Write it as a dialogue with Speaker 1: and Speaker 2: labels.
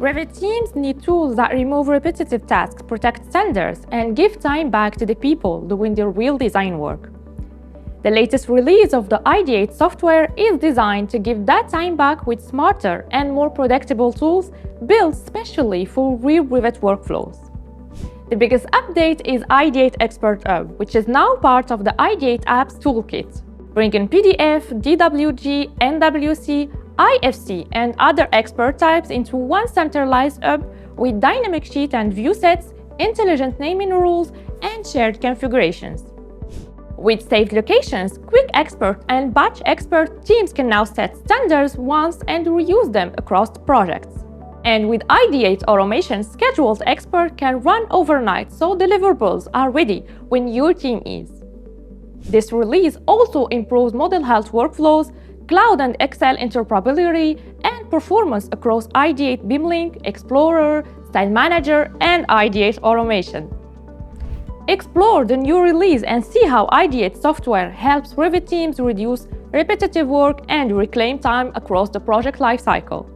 Speaker 1: Revit teams need tools that remove repetitive tasks, protect standards, and give time back to the people doing the real design work. The latest release of the Ideate software is designed to give that time back with smarter and more predictable tools built specially for real Revit workflows. The biggest update is Ideate ExportHub, which is now part of the Ideate Apps toolkit, bringing PDF, DWG, NWC, IFC, and other export types into one centralized hub with dynamic sheet and view sets, intelligent naming rules, and shared configurations. With saved locations, quick export and batch export, teams can now set standards once and reuse them across projects. And with Ideate Automation, scheduled export can run overnight so deliverables are ready when your team is. This release also improves model health workflows, cloud and Excel interoperability, and performance across Ideate BIM-Link, Explorer, Style Manager, and Ideate Automation. Explore the new release and see how Ideate software helps Revit teams reduce repetitive work and reclaim time across the project lifecycle.